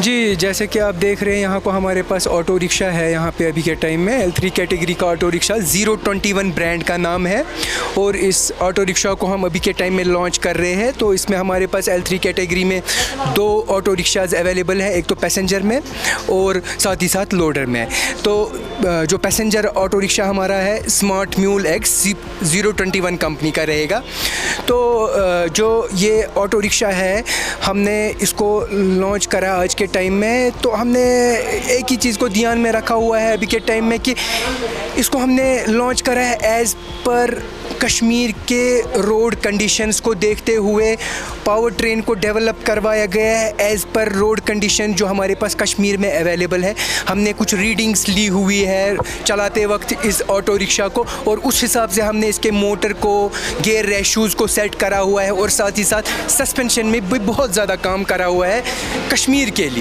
जी, जैसे कि आप देख रहे हैं यहाँ को हमारे पास ऑटो रिक्शा है यहाँ पे अभी के टाइम में L3 कैटेगरी का ऑटो रिक्शा 021 ब्रांड का नाम है और इस ऑटो रिक्शा को हम अभी के टाइम में लॉन्च कर रहे हैं। तो इसमें हमारे पास L3 कैटेगरी में 2 ऑटो रिक्शाज़ अवेलेबल है, एक तो पैसेंजर में और साथ ही साथ लोडर में। तो जो पैसेंजर ऑटो रिक्शा हमारा है स्मार्ट म्यूल X 021 कंपनी का रहेगा। तो जो ये ऑटो रिक्शा है हमने इसको लॉन्च करा आज के टाइम में, तो हमने एक ही चीज़ को ध्यान में रखा हुआ है अभी के टाइम में कि इसको हमने लॉन्च करा है एज़ पर कश्मीर के रोड कंडीशंस को देखते हुए पावर ट्रेन को डेवलप करवाया गया है एज़ पर रोड कंडीशन जो हमारे पास कश्मीर में अवेलेबल है। हमने कुछ रीडिंग्स ली हुई है चलाते वक्त इस ऑटो रिक्शा को और उस हिसाब से हमने इसके मोटर को, गियर रेशूज़ को सेट करा हुआ है और साथ ही साथ सस्पेंशन में भी बहुत ज़्यादा काम करा हुआ है कश्मीर के लिए।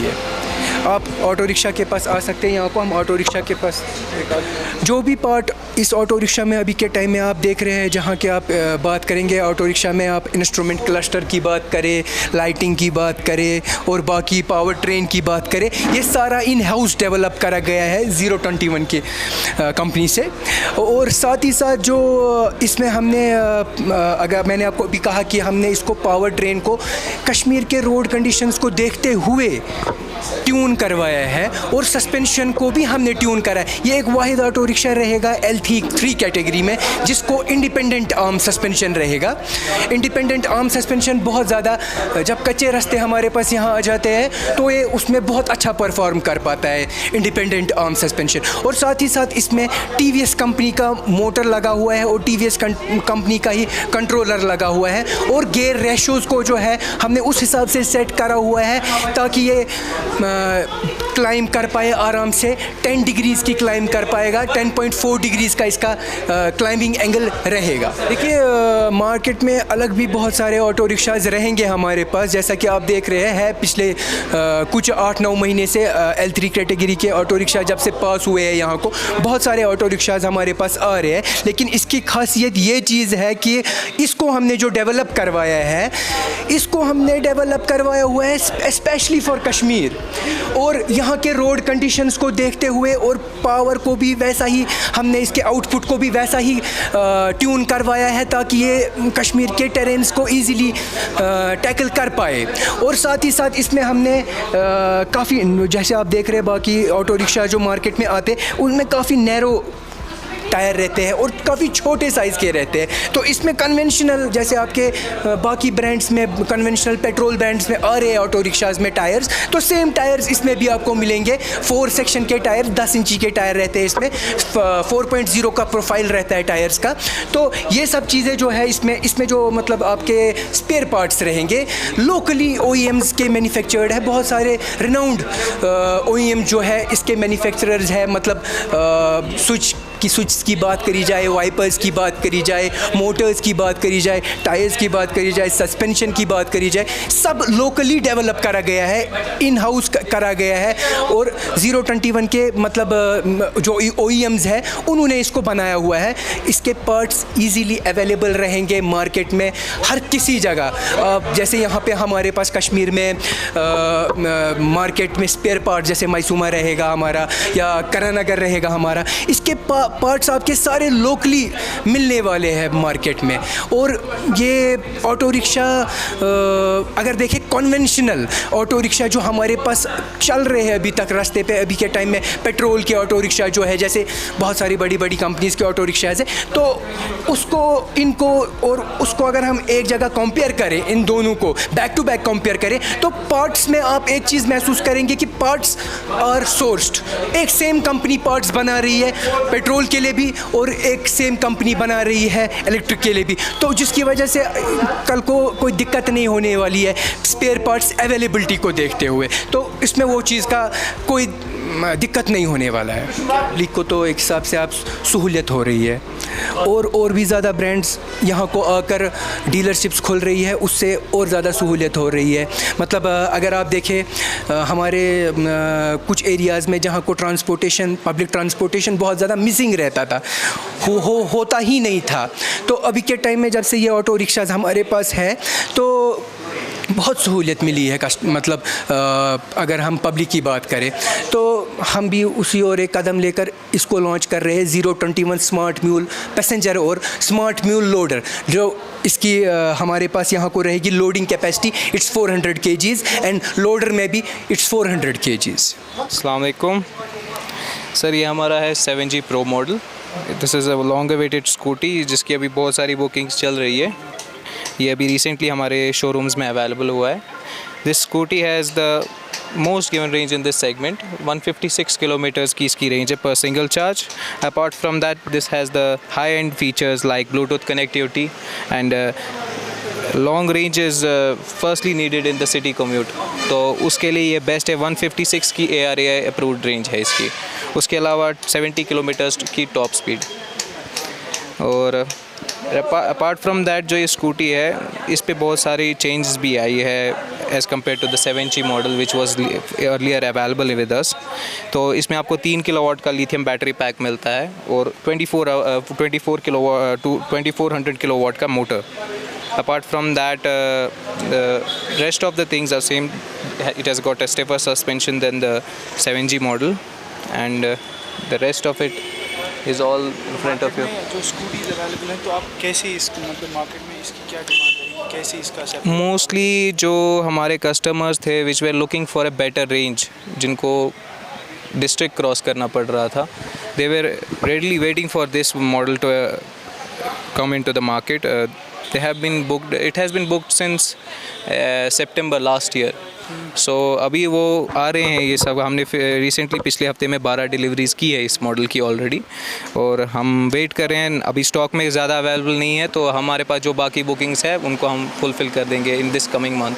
आप ऑटो रिक्शा के पास आ सकते हैं, यहाँ को हम ऑटो रिक्शा के पास जो भी पार्ट इस ऑटो रिक्शा में अभी के टाइम में आप देख रहे हैं, जहाँ के आप बात करेंगे ऑटो रिक्शा में, आप इंस्ट्रूमेंट क्लस्टर की बात करें, लाइटिंग की बात करें और बाकी पावर ट्रेन की बात करें, ये सारा इन हाउस डेवलप करा गया है 021 की कंपनी से। और साथ ही साथ जो इसमें हमने अगर मैंने आपको अभी कहा कि हमने इसको पावर ट्रेन को कश्मीर के रोड कंडीशंस को देखते हुए ट्यून करवाया है और सस्पेंशन को भी हमने ट्यून करा है। ये एक वाहिद ऑटो रिक्शा रहेगा L3 कैटेगरी में जिसको इंडिपेंडेंट आर्म सस्पेंशन रहेगा। इंडिपेंडेंट आर्म सस्पेंशन बहुत ज़्यादा, जब कच्चे रास्ते हमारे पास यहाँ आ जाते हैं तो ये उसमें बहुत अच्छा परफॉर्म कर पाता है इंडिपेंडेंट आर्म सस्पेंशन। और साथ ही साथ इसमें TVS कंपनी का मोटर लगा हुआ है और TVS कंपनी का ही कंट्रोलर लगा हुआ है और गियर रेशोज़ को जो है हमने उस हिसाब से सेट करा हुआ है ताकि ये क्लाइम कर पाए आराम से। 10 डिग्रीज़ की क्लाइम कर पाएगा, 10.4 डिग्रीज़ का इसका क्लाइंबिंग एंगल रहेगा। देखिए मार्केट में अलग भी बहुत सारे ऑटो रिक्शाज़ रहेंगे हमारे पास, जैसा कि आप देख रहे हैं पिछले कुछ 8-9 महीने से L3 कैटेगरी के ऑटो रिक्शा जब से पास हुए हैं यहाँ को बहुत सारे ऑटो रिक्शाज़ हमारे पास आ रहे हैं। लेकिन इसकी खासियत ये चीज़ है कि इसको हमने जो डेवलप करवाया है, इसको हमने डेवलप करवाया हुआ है स्पेशली फॉर कश्मीर और यहाँ के रोड कंडीशंस को देखते हुए और पावर को भी वैसा ही हमने इसके आउटपुट को भी वैसा ही ट्यून करवाया है ताकि ये कश्मीर के टेरेन्स को इजीली टैकल कर पाए। और साथ ही साथ इसमें हमने काफ़ी, जैसे आप देख रहे हैं बाकी ऑटो रिक्शा जो मार्केट में आते उनमें काफ़ी नैरो टायर रहते हैं और काफ़ी छोटे साइज़ के रहते हैं। तो इसमें कन्वेंशनल जैसे आपके बाकी ब्रांड्स में कन्वेंशनल पेट्रोल ब्रांड्स में आ रहे हैं ऑटो रिक्शाज़ में टायर्स, तो सेम टायर्स इसमें भी आपको मिलेंगे। 4 सेक्शन के टायर 10 इंची के टायर रहते हैं इसमें, 4.0 का प्रोफाइल रहता है टायर्स का। तो ये सब चीज़ें जो है इसमें जो मतलब आपके स्पेयर पार्ट्स रहेंगे लोकली OEMs के मैन्युफैक्चर्ड है। बहुत सारे रिनाउंड OEM जो है इसके मैन्युफैक्चरर्स है, मतलब स्विच की बात करी जाए, वाइपर्स की बात करी जाए, मोटर्स की बात करी जाए, टायर्स की बात करी जाए, सस्पेंशन की बात करी जाए, सब लोकली डेवलप करा गया है, इन हाउस करा गया है। और 021 के मतलब जो OEMs है उन्होंने इसको बनाया हुआ है। इसके पार्ट्स इजीली अवेलेबल रहेंगे मार्केट में हर किसी जगह। जैसे यहाँ पे हमारे पास कश्मीर में मार्केट में स्पेयर पार्ट जैसे मैसूमा रहेगा हमारा या करानगर रहेगा हमारा, इसके पार्ट्स आपके सारे लोकली मिलने वाले हैं मार्केट में। और ये ऑटो रिक्शा अगर देखें कन्वेंशनल ऑटो रिक्शा जो हमारे पास चल रहे हैं अभी तक रास्ते पे, अभी के टाइम में पेट्रोल के ऑटो रिक्शा जो है जैसे बहुत सारी बड़ी बड़ी कंपनीज़ के ऑटो रिक्शाज़ है, तो उसको इनको और उसको अगर हम एक जगह कंपेयर करें, इन दोनों को बैक टू बैक कंपेयर करें, तो पार्ट्स में आप एक चीज़ महसूस करेंगे कि पार्ट्स आर सोर्स्ड। एक सेम कंपनी पार्ट्स बना रही है पेट्रोल के लिए भी और एक सेम कंपनी बना रही है इलेक्ट्रिक के लिए भी, तो जिसकी वजह से कल को कोई दिक्कत नहीं होने वाली है स्पेयर पार्ट्स अवेलेबिलिटी को देखते हुए। तो इसमें वो चीज़ का कोई दिक्कत नहीं होने वाला है। पब्लिक को तो एक हिसाब से आप सहूलियत हो रही है और भी ज़्यादा ब्रांड्स यहाँ को आकर डीलरशिप्स खोल रही है, उससे और ज़्यादा सहूलियत हो रही है। मतलब अगर आप देखें हमारे कुछ एरियाज़ में जहाँ को ट्रांसपोर्टेशन, पब्लिक ट्रांसपोर्टेशन बहुत ज़्यादा मिसिंग रहता था, होता ही नहीं था, तो अभी के टाइम में जब से ये ऑटो रिक्शाज़ हमारे पास है तो बहुत सहूलियत मिली है मतलब अगर हम पब्लिक की बात करें तो हम भी उसी और एक कदम लेकर इसको लॉन्च कर रहे हैं 021 स्मार्ट म्यूल पैसेंजर और स्मार्ट म्यूल लोडर, जो इसकी हमारे पास यहाँ को रहेगी loading capacity it's 400 kgs end loader में भी इट्स 400 kgs। अस्सलाम वालेकुम सर, ये हमारा है 7G Pro model. This is a long awaited scooty जिसकी अभी बहुत सारी बुकिंग्स चल रही है। ये अभी रिसेंटली हमारे शोरूम्स में अवेलेबल हुआ है। This scooty has the most given range in this segment. 156 kilometres की इसकी रेंज है पर single charge. Apart from that this has the high and features like Bluetooth connectivity and long range is firstly needed in the city commute, तो उसके लिए ये best है। 156 की ARAI अप्रूव्ड रेंज है इसकी। उसके अलावा 70 किलोमीटर्स की टॉप स्पीड। और अपार्ट फ्रॉम दैट जो ये स्कूटी है इस पे बहुत सारी चेंजेस भी आई है as compare to the 7G model which was earlier available with us. तो इसमें आपको 3 किलोवाट का लिथियम बैटरी पैक मिलता है और 2400 किलोवाट का motor. Apart from that, the rest of the things are same. It has got a stiffer suspension than the 7G model, and the rest of it is all in front of you. जो scooties available हैं तो आप कैसे इसको मतलब market में इसकी क्या डिमांड रहेगी, कैसे इसका मोस्टली जो हमारे कस्टमर्स थे which were looking for a better range, जिनको डिस्ट्रिक्ट क्रॉस करना पड़ रहा था, they were readily waiting for this model to come into the market. They have been booked. It has been booked since September last year. So अभी वो आ रहे हैं ये सब। हमने रिसेंटली पिछले हफ्ते में 12 डिलीवरीज़ की है इस मॉडल की ऑलरेडी, और हम वेट कर रहे हैं। अभी स्टॉक में ज़्यादा अवेलेबल नहीं है, तो हमारे पास जो बाकी बुकिंग्स है उनको हम फुलफ़िल कर देंगे इन दिस कमिंग मंथ।